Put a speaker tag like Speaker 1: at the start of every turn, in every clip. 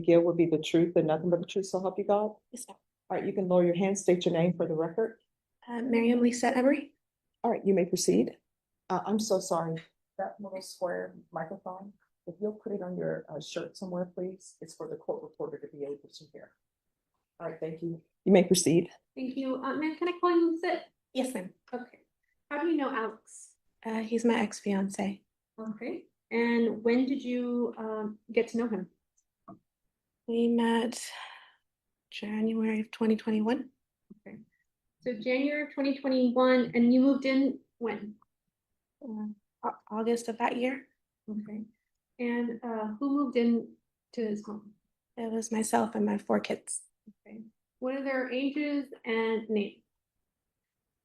Speaker 1: give will be the truth and nothing but the truth, so help you God?
Speaker 2: Yes, ma'am.
Speaker 1: All right, you can lower your hand, state your name for the record.
Speaker 2: Miriam Lisa Emery.
Speaker 1: All right, you may proceed. I'm so sorry. That little square microphone, if you'll put it on your shirt somewhere, please. It's for the court reporter to be able to hear. All right, thank you. You may proceed.
Speaker 3: Thank you. Ma'am, can I call you Lisa?
Speaker 2: Yes, ma'am.
Speaker 3: Okay. How do you know Alex?
Speaker 2: He's my ex-fiance.
Speaker 3: Okay. And when did you get to know him?
Speaker 2: We met January of 2021.
Speaker 3: Okay. So January of 2021, and you moved in when?
Speaker 2: August of that year.
Speaker 3: Okay. And who moved in to his home?
Speaker 2: It was myself and my 4 kids.
Speaker 3: Okay. What are their ages and names?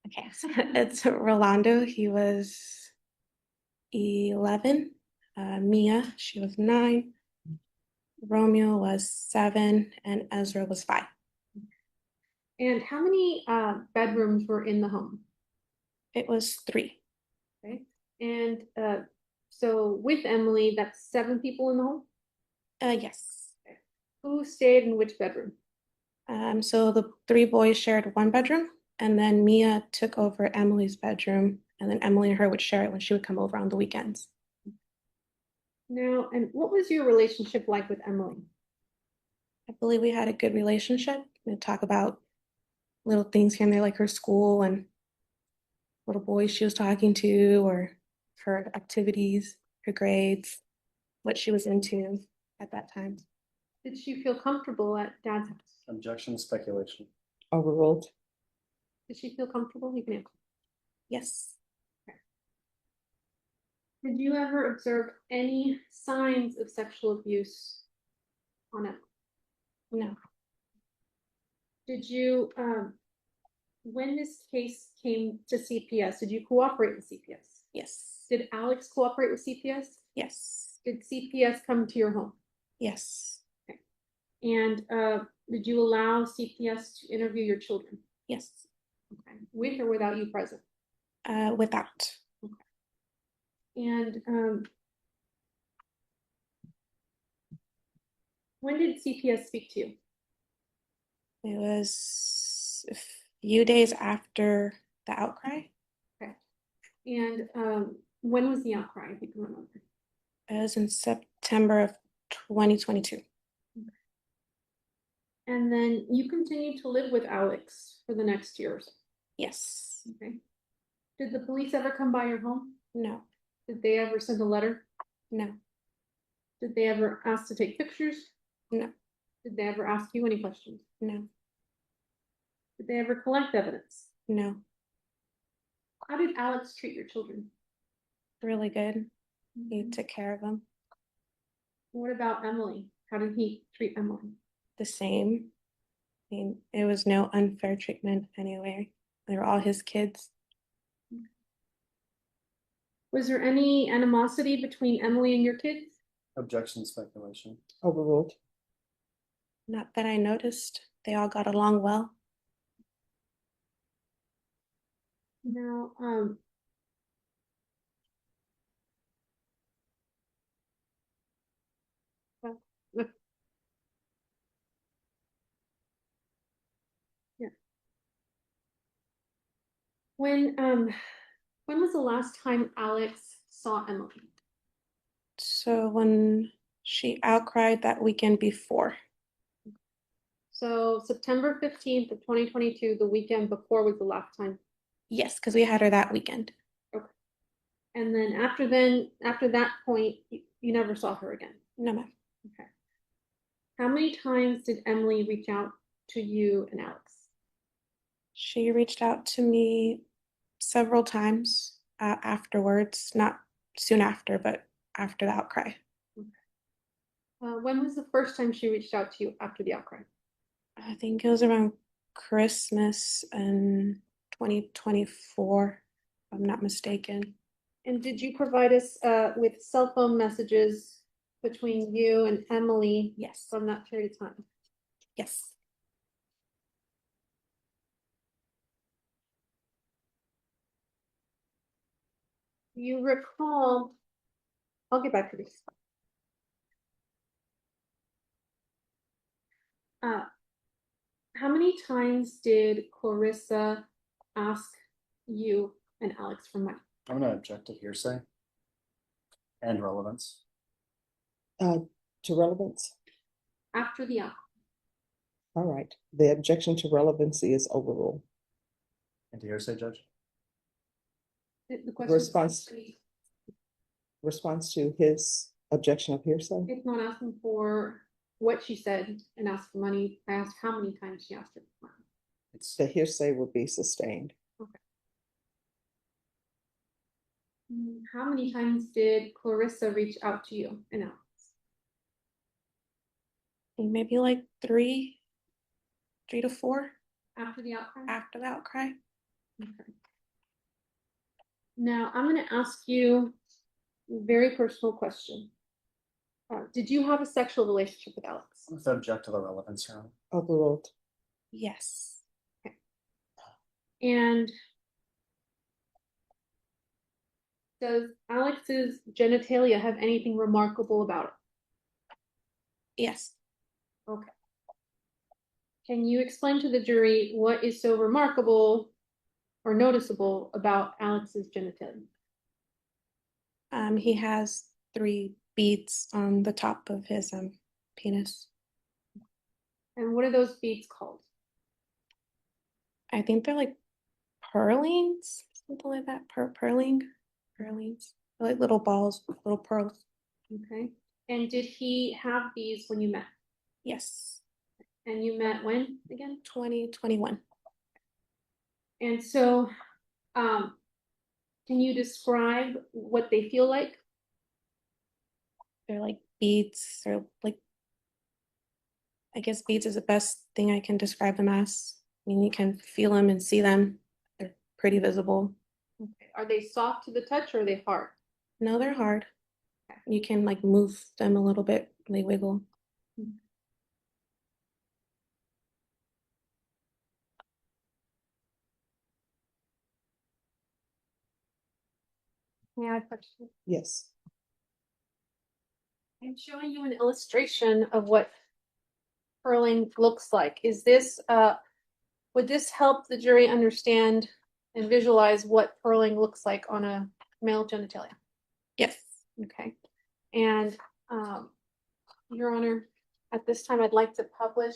Speaker 2: Okay, so it's Rolando. He was 11. Mia, she was 9. Romeo was 7, and Ezra was 5.
Speaker 3: And how many bedrooms were in the home?
Speaker 2: It was 3.
Speaker 3: Okay. And so with Emily, that's 7 people in the home?
Speaker 2: Yes.
Speaker 3: Okay. Who stayed in which bedroom?
Speaker 2: So the 3 boys shared 1 bedroom, and then Mia took over Emily's bedroom, and then Emily and her would share it when she would come over on the weekends.
Speaker 3: Now, and what was your relationship like with Emily?
Speaker 2: I believe we had a good relationship. We'd talk about little things here and there, like her school and little boys she was talking to, or her activities, her grades, what she was into at that time.
Speaker 3: Did she feel comfortable at Dad's house?
Speaker 4: Objection, speculation.
Speaker 1: Overruled.
Speaker 3: Did she feel comfortable? You can answer.
Speaker 2: Yes.
Speaker 3: Did you ever observe any signs of sexual abuse on Emily?
Speaker 2: No.
Speaker 3: Did you, when this case came to CPS, did you cooperate with CPS?
Speaker 2: Yes.
Speaker 3: Did Alex cooperate with CPS?
Speaker 2: Yes.
Speaker 3: Did CPS come to your home?
Speaker 2: Yes.
Speaker 3: Okay. And did you allow CPS to interview your children?
Speaker 2: Yes.
Speaker 3: Okay. With or without you present?
Speaker 2: Without.
Speaker 3: Okay. And when did CPS speak to you?
Speaker 2: It was a few days after the outcry.
Speaker 3: Okay. And when was the outcry, if you can remember?
Speaker 2: It was in September of 2022.
Speaker 3: And then you continued to live with Alex for the next year or so?
Speaker 2: Yes.
Speaker 3: Okay. Did the police ever come by your home?
Speaker 2: No.
Speaker 3: Did they ever send a letter?
Speaker 2: No.
Speaker 3: Did they ever ask to take pictures?
Speaker 2: No.
Speaker 3: Did they ever ask you any questions?
Speaker 2: No.
Speaker 3: Did they ever collect evidence?
Speaker 2: No.
Speaker 3: How did Alex treat your children?
Speaker 2: Really good. He took care of them.
Speaker 3: What about Emily? How did he treat Emily?
Speaker 2: The same. I mean, it was no unfair treatment anyway. They were all his kids.
Speaker 3: Was there any animosity between Emily and your kids?
Speaker 4: Objection, speculation.
Speaker 1: Overruled.
Speaker 2: Not that I noticed. They all got along well.
Speaker 3: Now, yeah. When was the last time Alex saw Emily?
Speaker 2: So when she outcried that weekend before.
Speaker 3: So September 15th of 2022, the weekend before was the last time.
Speaker 2: Yes, because we had her that weekend.
Speaker 3: Okay. And then after that point, you never saw her again?
Speaker 2: No, ma'am.
Speaker 3: Okay. How many times did Emily reach out to you and Alex?
Speaker 2: She reached out to me several times afterwards, not soon after, but after the outcry.
Speaker 3: Okay. When was the first time she reached out to you after the outcry?
Speaker 2: I think it was around Christmas in 2024, if I'm not mistaken.
Speaker 3: And did you provide us with cell phone messages between you and Emily?
Speaker 2: Yes.
Speaker 3: From that period of time?
Speaker 2: Yes.
Speaker 3: You recall, I'll get back to this. How many times did Clarissa ask you and Alex for money?
Speaker 4: I'm gonna object to hearsay and relevance.
Speaker 1: To relevance,
Speaker 3: After the outcome?
Speaker 1: all right, the objection to relevancy is overruled.
Speaker 4: And to hearsay, Judge?
Speaker 3: The question
Speaker 1: Response.
Speaker 3: is,
Speaker 1: Response to his objection of hearsay?
Speaker 3: it's not asking for what she said and asked for money. I asked how many times she asked her for money.
Speaker 4: It's
Speaker 1: The hearsay would be sustained.
Speaker 3: How many times did Clarissa reach out to you and Alex?
Speaker 2: Maybe like 3 to 4
Speaker 3: After the outcome?
Speaker 2: after the outcry.
Speaker 3: Okay. Now, I'm going to ask you a very personal question. Did you have a sexual relationship with Alex?
Speaker 4: I'm gonna object to the relevance, Your Honor.
Speaker 1: Overruled.
Speaker 2: Yes.
Speaker 3: And does Alex's genitalia have anything remarkable about it?
Speaker 2: Yes.
Speaker 3: Okay. Can you explain to the jury what is so remarkable or noticeable about Alex's genitalia?
Speaker 2: He has 3 beads on the top of his penis.
Speaker 3: And what are those beads called?
Speaker 2: I think they're like pearlings, something like that. Pearlings. They're like little balls, little pearls.
Speaker 3: Okay. And did he have these when you met?
Speaker 2: Yes.
Speaker 3: And you met when again?
Speaker 2: 2021.
Speaker 3: And so, can you describe what they feel like?
Speaker 2: They're like beads, or like, I guess beads is the best thing I can describe them as. I mean, you can feel them and see them. They're pretty visible.
Speaker 3: Okay. Are they soft to the touch or are they hard?
Speaker 2: No, they're hard. You can like move them a little bit. They wiggle.
Speaker 3: May I question?
Speaker 1: Yes.
Speaker 3: I'm showing you an illustration of what purling looks like. Is this, would this help the jury understand and visualize what purling looks like on a male genitalia?
Speaker 2: Yes.
Speaker 3: Okay. And, Your Honor, at this time, I'd like to publish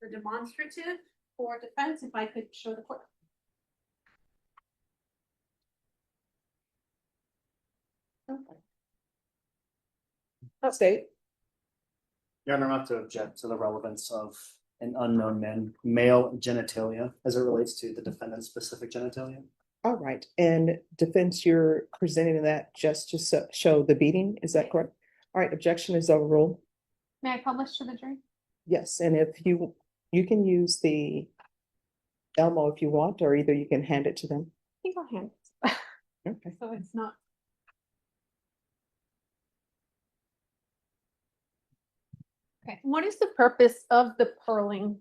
Speaker 3: the demonstrative for defense, if I could show the court.
Speaker 1: State.
Speaker 4: Your Honor, I'm have to object to the relevance of an unknown male genitalia as it relates to the defendant's specific genitalia.
Speaker 1: All right, and defense, you're presenting that just to show the beating, is that correct? All right, objection is overruled.
Speaker 3: May I publish to the jury?
Speaker 1: Yes, and if you can use the Elmo if you want, or either you can hand it to them.
Speaker 3: I think I'll hand it.
Speaker 1: Okay.
Speaker 3: So it's not. Okay, what is the purpose of the purling?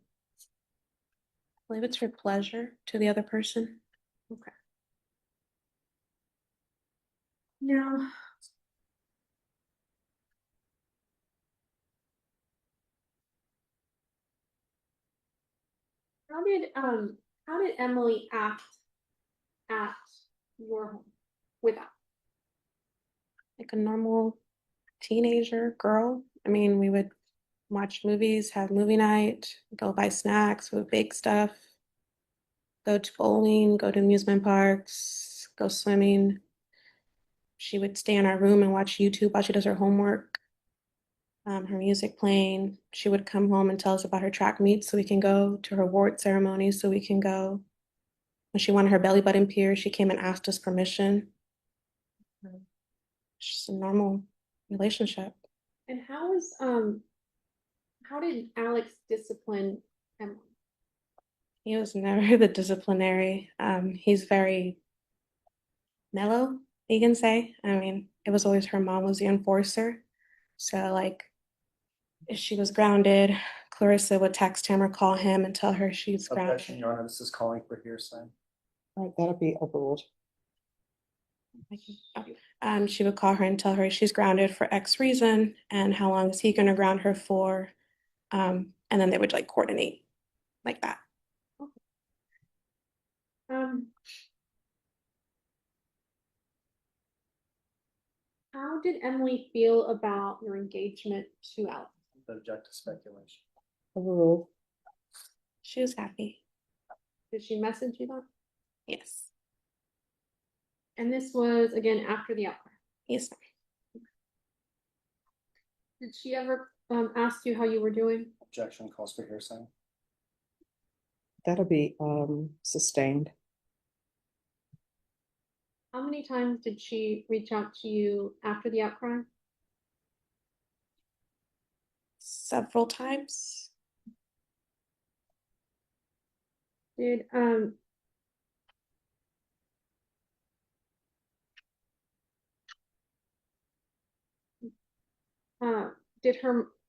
Speaker 2: I believe it's for pleasure to the other person.
Speaker 3: Okay. Now, how did Emily act at your home without?
Speaker 2: Like a normal teenager girl. I mean, we would watch movies, have movie night, go buy snacks, would bake stuff, go to bowling, go to amusement parks, go swimming. She would stay in our room and watch YouTube while she does her homework. Her music playing. She would come home and tell us about her track meets so we can go, to her award ceremony so we can go. When she wanted her belly button pierced, she came and asked us permission. It's just a normal relationship.
Speaker 3: And how did Alex discipline Emily?
Speaker 2: He was never the disciplinary. He's very mellow, you can say. I mean, it was always her mom was the enforcer. So like if she was grounded, Clarissa would text him or call him and tell her she's
Speaker 4: Objection,
Speaker 2: grounded.
Speaker 4: Your Honor, this is calling for hearsay.
Speaker 1: All right, that'll be overruled.
Speaker 2: She would call her and tell her she's grounded for X reason, and how long is he going to ground her for? and then they would like coordinate like that.
Speaker 3: How did Emily feel about your engagement to Alex?
Speaker 4: Object to speculation.
Speaker 1: Overruled.
Speaker 2: She was happy.
Speaker 3: Did she message you that?
Speaker 2: Yes.
Speaker 3: And this was again after the outcry.
Speaker 2: Yes.
Speaker 3: Did she ever ask you how you were doing?
Speaker 4: Objection calls for hearsay.
Speaker 1: That'll be sustained.
Speaker 3: How many times did she reach out to you after the outcry?
Speaker 2: Several times.
Speaker 3: Did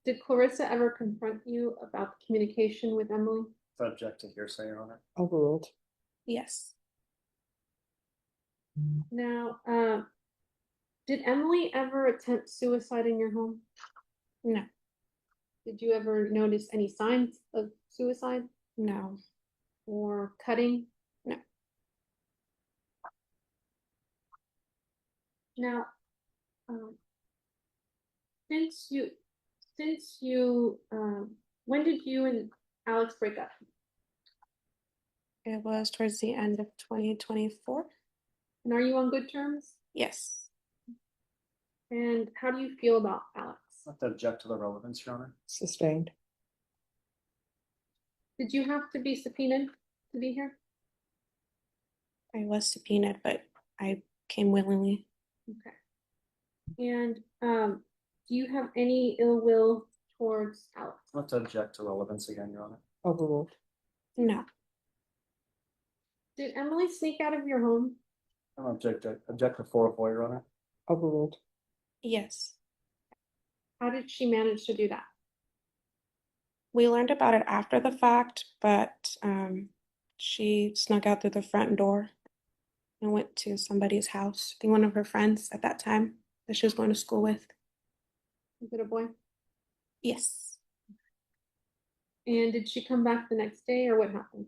Speaker 3: did Clarissa ever confront you about the communication with Emily?
Speaker 4: Object to hearsay, Your Honor.
Speaker 1: Overruled.
Speaker 2: Yes.
Speaker 3: Now, did Emily ever attempt suicide in your home?
Speaker 2: No.
Speaker 3: Did you ever notice any signs of suicide
Speaker 2: No.
Speaker 3: or cutting?
Speaker 2: No.
Speaker 3: Now, since you, when did you and Alex break up?
Speaker 2: It was towards the end of 2024.
Speaker 3: And are you on good terms?
Speaker 2: Yes.
Speaker 3: And how do you feel about Alex?
Speaker 4: I have to object to the relevance, Your Honor.
Speaker 1: Sustained.
Speaker 3: Did you have to be subpoenaed to be here?
Speaker 2: I was subpoenaed, but I came willingly.
Speaker 3: Okay. And do you have any ill will towards Alex?
Speaker 4: I have to object to relevance again, Your Honor.
Speaker 1: Overruled.
Speaker 2: No.
Speaker 3: Did Emily sneak out of your home?
Speaker 4: I'm object to 404, Your Honor.
Speaker 1: Overruled.
Speaker 2: Yes.
Speaker 3: How did she manage to do that?
Speaker 2: We learned about it after the fact, but she snuck out through the front door and went to somebody's house. I think one of her friends at that time that she was going to school with.
Speaker 3: Was it a boy?
Speaker 2: Yes.
Speaker 3: And did she come back the next day or what happened?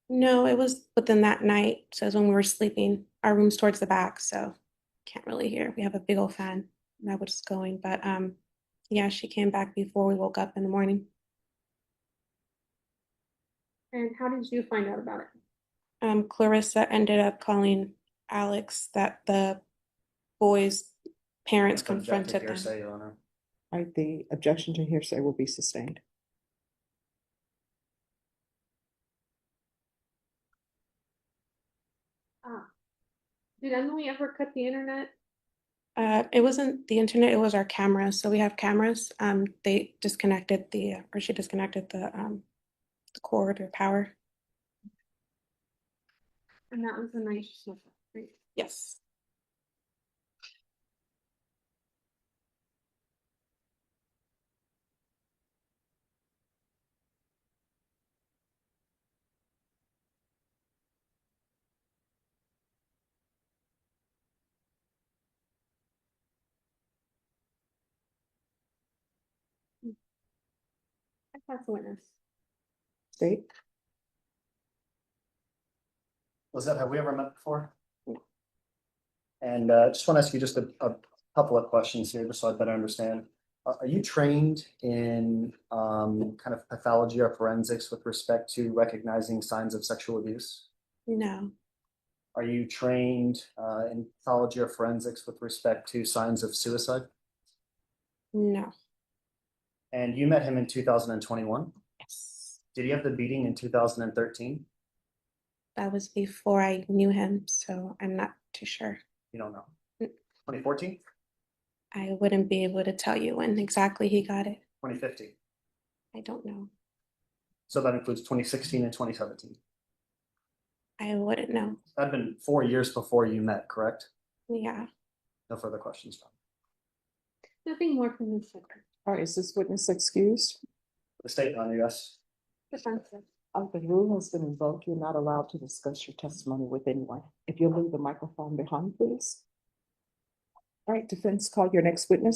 Speaker 2: No, it was within that night. So it was when we were sleeping. Our room's towards the back, so can't really hear. We have a big old fan that was going, but yeah, she came back before we woke up in the morning.
Speaker 3: And how did you find out about it?
Speaker 2: Clarissa ended up calling Alex that the boys' parents
Speaker 4: I have to object to
Speaker 2: confronted them.
Speaker 4: hearsay, Your Honor.
Speaker 1: All right, the objection to hearsay will be sustained.
Speaker 3: Did Emily ever cut the internet?
Speaker 2: It wasn't the internet, it was our cameras. So we have cameras. They disconnected or she disconnected the cord or power.
Speaker 3: And that was the night she snuck out, right?
Speaker 2: Yes.
Speaker 3: That's a witness.
Speaker 1: State.
Speaker 4: Lizette, have we ever met before?
Speaker 2: No.
Speaker 4: And just want to ask you just a couple of questions here, just so I better understand. Are you trained in kind of pathology or forensics with respect to recognizing signs of sexual abuse?
Speaker 2: No.
Speaker 4: Are you trained in pathology or forensics with respect to signs of suicide?
Speaker 2: No.
Speaker 4: And you met him in 2021?
Speaker 2: Yes.
Speaker 4: Did he have the beating in 2013?
Speaker 2: That was before I knew him, so I'm not too sure.
Speaker 4: You don't know.
Speaker 2: Mm.
Speaker 4: 2014?
Speaker 2: I wouldn't be able to tell you when exactly he got it.
Speaker 4: 2015?
Speaker 2: I don't know.
Speaker 4: So that includes 2016 and 2017?
Speaker 2: I wouldn't know.
Speaker 4: That'd been 4 years before you met, correct?
Speaker 2: Yeah.
Speaker 4: No further questions, John.
Speaker 3: Nothing more from this sector.
Speaker 1: All right, is this witness excused?
Speaker 4: The state on yes.
Speaker 3: Defensive.
Speaker 1: The rule has been invoked. You're not allowed to discuss your testimony with anyone. If you'll leave the microphone behind, please. All right, defense, call your next witness.